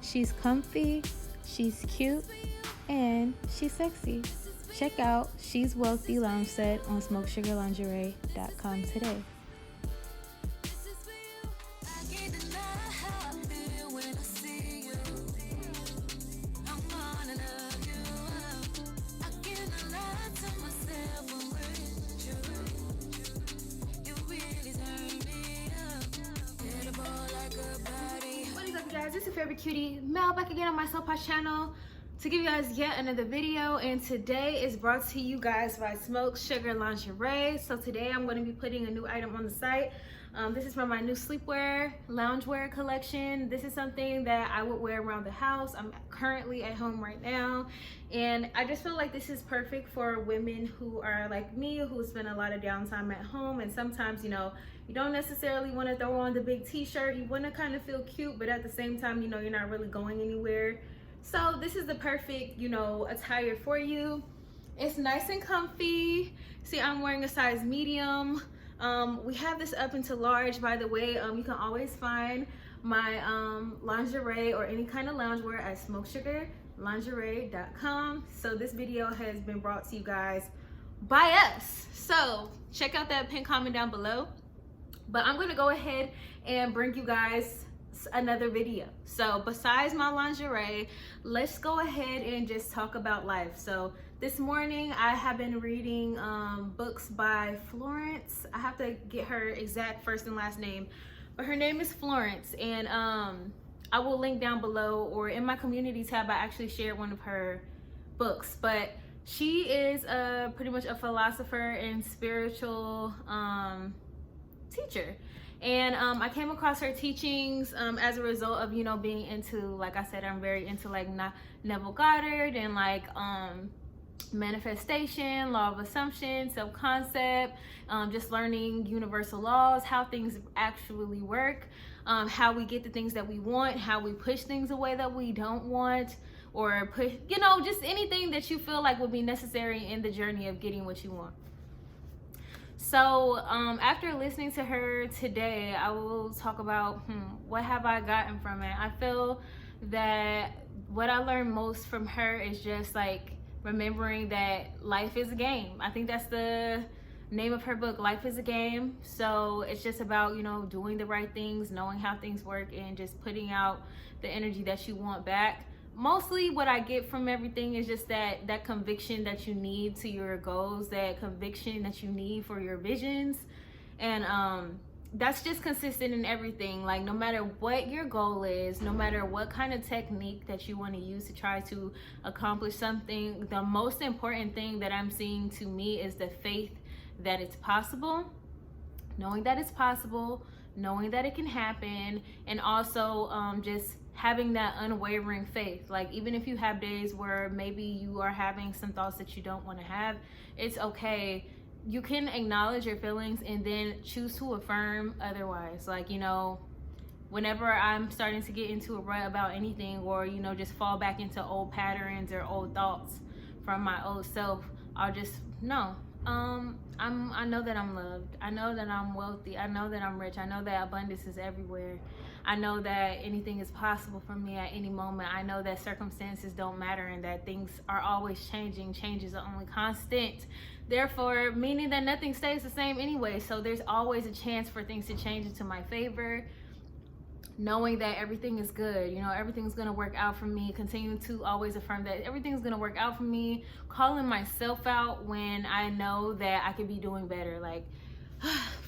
She's comfy, she's cute, and she's sexy. Check out She's Wealthy Lounge Set on SmokeSugarLingerie.com today. What is up, guys? This is your favorite cutie Mel back again on my Soapbox channel to give you guys yet another video, and today is brought to you guys by Smoke Sugar Lingerie. So today I'm going to be putting a new item on the site. This is from my new sleepwear loungewear collection. This is something that I would wear around the house. I'm currently at home right now, and I just feel like this is perfect for women who are like me, who spend a lot of downtime at home, and sometimes, you know, you don't necessarily want to throw on the big t-shirt. You want to kind of feel cute, but at the same time, you know, you're not really going anywhere. So this is the perfect, you know, attire for you. It's nice and comfy. See, I'm wearing a size medium. We have this up into large, by the way. You can always find my lingerie or any kind of loungewear at SmokeSugarLingerie.com. So this video has been brought to you guys by us. So check out that pinned comment down below. But I'm gonna go ahead and bring you guys another video. So besides my lingerie, let's go ahead and just talk about life. So this morning I have been reading books by Florence. I have to get her exact first and last name, but her name is Florence, and I will link down below, or in my community tab I actually shared one of her books. But she is pretty much a philosopher and spiritual teacher, and I came across her teachings as a result of, you know, being into, like I said, I'm very into like Neville Goddard and like manifestation, law of assumption, self-concept, just learning universal laws, how things actually work, how we get the things that we want, how we push things away that we don't want, or push, you know, just anything that you feel like would be necessary in the journey of getting what you want. So after listening to her today, I will talk about what have I gotten from it. I feel that what I learned most from her is just like remembering that life is a game. I think that's the name of her book, Life is a Game. So it's just about, you know, doing the right things, knowing how things work, and just putting out the energy that you want back. Mostly what I get from everything is just that conviction that you need to your goals, that conviction that you need for your visions. And that's just consistent in everything. Like, no matter what your goal is, no matter what kind of technique that you want to use to try to accomplish something, the most important thing that I'm seeing to me is the faith that it's possible, knowing that it's possible, knowing that it can happen, and also just having that unwavering faith. Like, even if you have days where maybe you are having some thoughts that you don't want to have, it's okay. You can acknowledge your feelings and then choose to affirm otherwise. Like, you know, whenever I'm starting to get into a rut about anything, or, you know, just fall back into old patterns or old thoughts from my old self, I'll just know, I know that I'm loved. I know that I'm wealthy. I know that I'm rich. I know that abundance is everywhere. I know that anything is possible for me at any moment. I know that circumstances don't matter and that things are always changing. Change is the only constant. Therefore, meaning that nothing stays the same anyway. So there's always a chance for things to change into my favor. Knowing that everything is good, you know, everything's gonna work out for me. Continuing to always affirm that everything's gonna work out for me. Calling myself out when I know that I could be doing better. Like,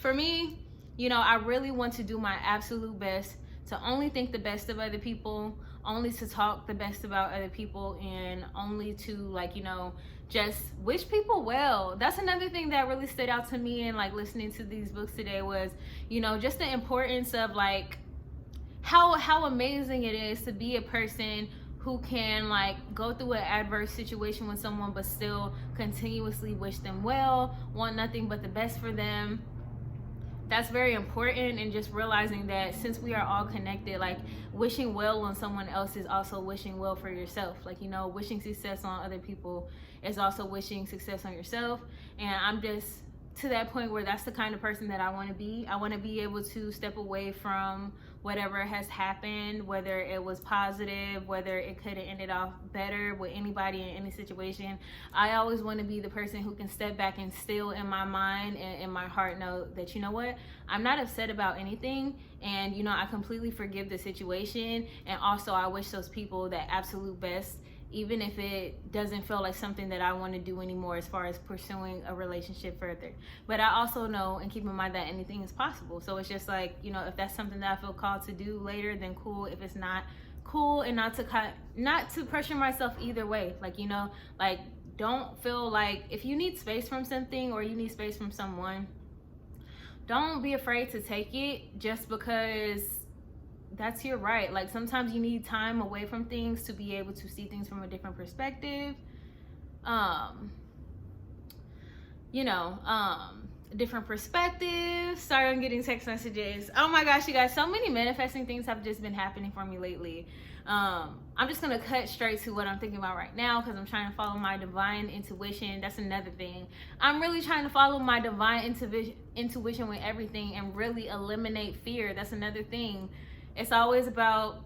for me, you know, I really want to do my absolute best to only think the best of other people, only to talk the best about other people, and only to, like, you know, just wish people well. That's another thing that really stood out to me in like listening to these books today was, you know, just the importance of like how amazing it is to be a person who can like go through an adverse situation with someone but still continuously wish them well, want nothing but the best for them. That's very important, and just realizing that since we are all connected, like wishing well on someone else is also wishing well for yourself. Like, you know, wishing success on other people is also wishing success on yourself. And I'm just to that point where that's the kind of person that I want to be. I want to be able to step away from whatever has happened, whether it was positive, whether it could have ended off better with anybody in any situation. I always want to be the person who can step back and still in my mind and in my heart know that, you know what, I'm not upset about anything, and you know, I completely forgive the situation. And also I wish those people the absolute best, even if it doesn't feel like something that I want to do anymore as far as pursuing a relationship further. But I also know and keep in mind that anything is possible. So it's just like, you know, if that's something that I feel called to do later, then cool. If it's not, cool. And not to pressure myself either way. Like, you know, like, don't feel like if you need space from something or you need space from someone, don't be afraid to take it just because that's your right. Like, sometimes you need time away from things to be able to see things from a different perspective. Different perspectives. Sorry, I'm getting text messages. Oh my gosh, you guys, so many manifesting things have just been happening for me lately. I'm just gonna cut straight to what I'm thinking about right now because I'm trying to follow my divine intuition. That's another thing. I'm really trying to follow my divine intuition with everything and really eliminate fear. That's another thing. It's always about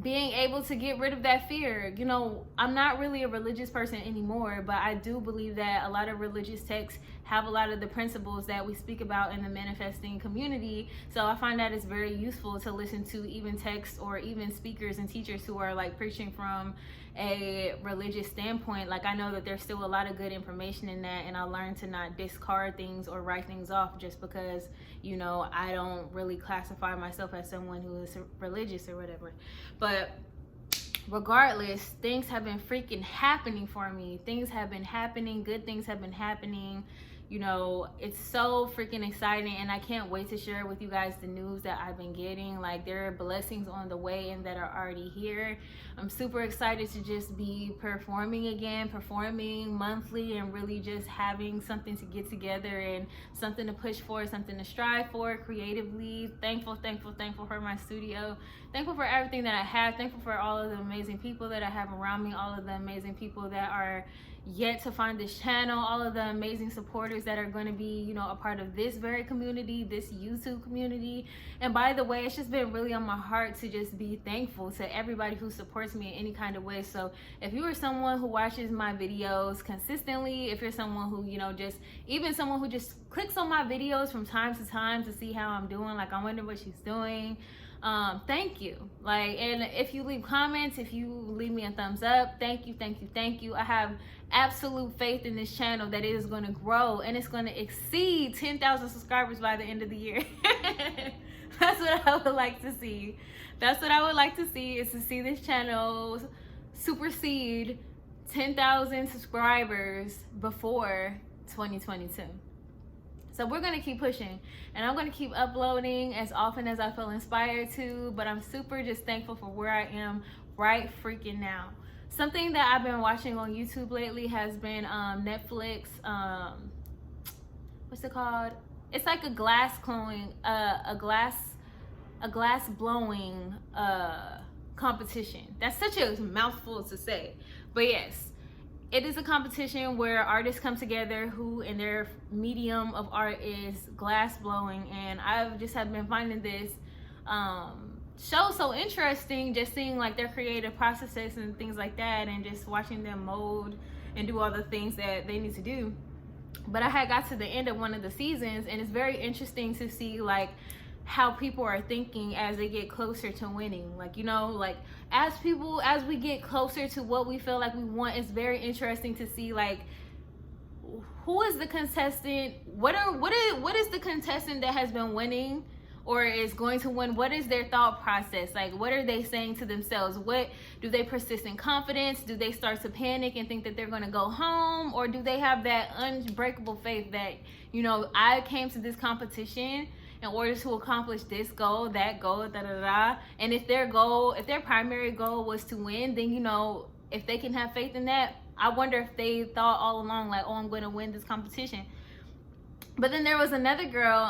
being able to get rid of that fear. You know, I'm not really a religious person anymore, but I do believe that a lot of religious texts have a lot of the principles that we speak about in the manifesting community. So I find that it's very useful to listen to even texts or even speakers and teachers who are like preaching from a religious standpoint. Like, I know that there's still a lot of good information in that, and I learned to not discard things or write things off just because, you know, I don't really classify myself as someone who is religious or whatever. But regardless, things have been freaking happening for me. Things have been happening, good things have been happening. You know, it's so freaking exciting, and I can't wait to share with you guys the news that I've been getting. Like, there are blessings on the way and that are already here. I'm super excited to just be performing again, performing monthly, and really just having something to get together and something to push for, something to strive for creatively. Thankful for my studio. Thankful for everything that I have. Thankful for all of the amazing people that I have around me, all of the amazing people that are yet to find this channel, all of the amazing supporters that are going to be, you know, a part of this very community, this YouTube community. And by the way, it's just been really on my heart to just be thankful to everybody who supports me in any kind of way. So if you are someone who watches my videos consistently, if you're someone who, you know, just even someone who just clicks on my videos from time to time to see how I'm doing, like, I wonder what she's doing, thank you. Like, and if you leave comments, if you leave me a thumbs up, thank you. I have absolute faith in this channel that it is going to grow and it's going to exceed 10,000 subscribers by the end of the year. That's what I would like to see. That's what I would like to see, is to see this channel supersede 10,000 subscribers before 2022. So we're going to keep pushing, and I'm going to keep uploading as often as I feel inspired to, but I'm super just thankful for where I am right freaking now. Something that I've been watching on YouTube lately has been Netflix, what's it called? It's like a glass blowing competition. That's such a mouthful to say, but yes. It is a competition where artists come together who in their medium of art is glass blowing, and I've just have been finding this show so interesting, just seeing like their creative processes and things like that, and just watching them mold and do all the things that they need to do. But I had got to the end of one of the seasons, and it's very interesting to see like how people are thinking as they get closer to winning. Like, you know, like as we get closer to what we feel like we want, it's very interesting to see like who is the contestant, what is the contestant that has been winning or is going to win. What is their thought process? Like, what are they saying to themselves? What do they persist in confidence? Do they start to panic and think that they're going to go home, or do they have that unbreakable faith that, you know, I came to this competition in order to accomplish this goal, that goal, and if their primary goal was to win, then, you know, if they can have faith in that, I wonder if they thought all along like, oh, I'm going to win this competition. But then there was another girl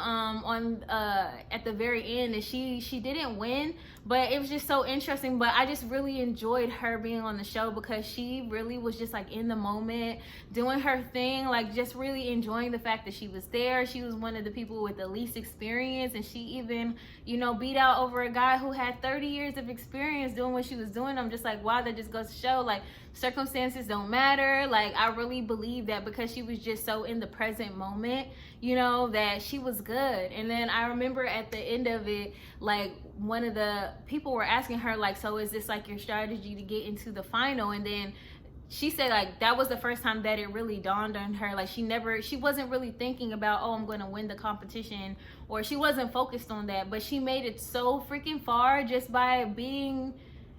at the very end, and she didn't win, But it was just so interesting. But I just really enjoyed her being on the show because she really was just like in the moment, doing her thing, like just really enjoying the fact that she was there. She was one of the people with the least experience, and she even, you know, beat out over a guy who had 30 years of experience doing what she was doing. I'm just like, wow, that just goes to show like circumstances don't matter. Like, I really believe that because she was just so in the present moment, you know, that she was good. And then I remember at the end of it, like, one of the people were asking her, like, so is this like your strategy to get into the final? And then she said like that was the first time that it really dawned on her. Like, she wasn't really thinking about, oh, I'm going to win the competition, or she wasn't focused on that, but she made it so freaking far just by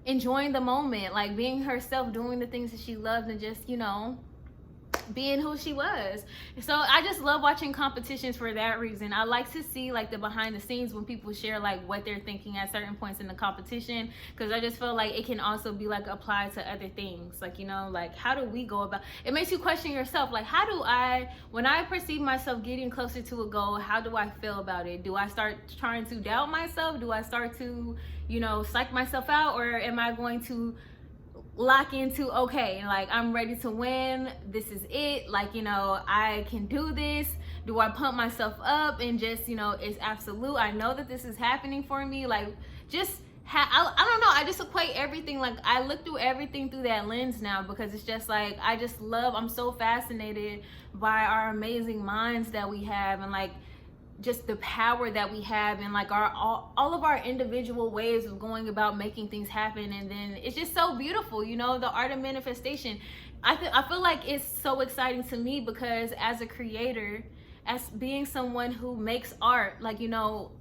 enjoying the moment, like being herself, doing the things that she loved, and just, you know, being who she was. So I just love watching competitions for that reason. I like to see like the behind the scenes when people share like what they're thinking at certain points in the competition, because I just feel like it can also be like applied to other things. Like, you know, like how do we go about it? Makes you question yourself, like, how do I, when I perceive myself getting closer to a goal, how do I feel about it? Do I start trying to doubt myself? Do I start to, you know, psych myself out? Or am I going to lock into, okay, like, I'm ready to win, this is it, like, you know, I can do this? Do I pump myself up and just, you know, it's absolute, I know that this is happening for me? Like, just I don't know, I just equate everything, like, I look through everything through that lens now, because it's just like, I just love, I'm so fascinated by our amazing minds that we have, and like just the power that we have, and like all of our individual ways of going about making things happen. And then it's just so beautiful, you know, the art of manifestation. I feel like it's so exciting to me, because as a creator, as being someone who makes art, like, you know,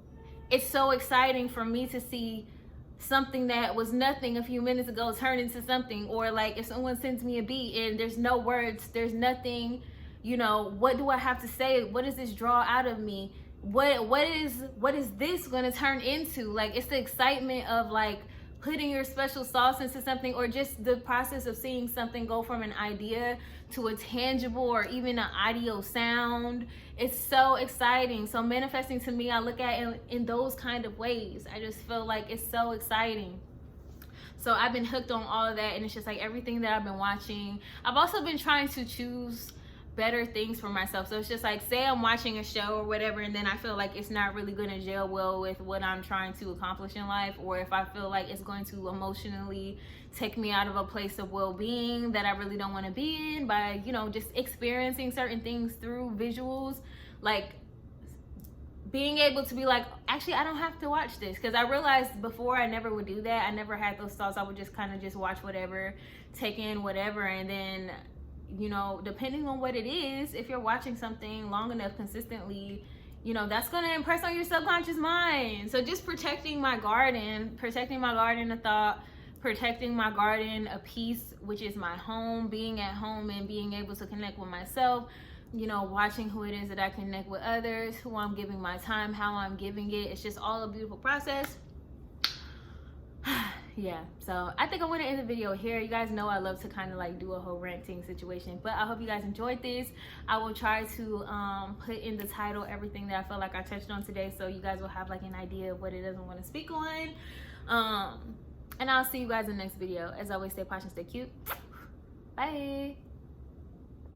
it's so exciting for me to see something that was nothing a few minutes ago turn into something. Or like if someone sends me a beat and there's no words, there's nothing, you know, what do I have to say? What does this draw out of me? What is this going to turn into? Like, it's the excitement of like putting your special sauce into something, or just the process of seeing something go from an idea to a tangible or even an audio sound. It's so exciting. So manifesting to me, I look at it in those kind of ways. I just feel like it's so exciting. So I've been hooked on all of that, and it's just like everything that I've been watching. I've also been trying to choose better things for myself. So it's just like, say I'm watching a show or whatever, and then I feel like it's not really going to gel well with what I'm trying to accomplish in life, or if I feel like it's going to emotionally take me out of a place of well-being that I really don't want to be in, by, you know, just experiencing certain things through visuals, like being able to be like, actually, I don't have to watch this. Because I realized before I never would do that. I never had those thoughts. I would just kind of just watch whatever, take in whatever, and then, you know, depending on what it is, if you're watching something long enough consistently, you know, that's going to impress on your subconscious mind. So just protecting my garden of thought, protecting my garden of peace, which is my home, being at home and being able to connect with myself, you know, watching who it is that I connect with others, who I'm giving my time, how I'm giving it. It's just all a beautiful process. Yeah, so I think I'm going to end the video here. You guys know I love to kind of like do a whole ranting situation, but I hope you guys enjoyed this. I will try to put in the title everything that I feel like I touched on today, so you guys will have like an idea of what it is I want to speak on. And I'll see you guys in the next video. As always, stay posh and stay cute. Bye.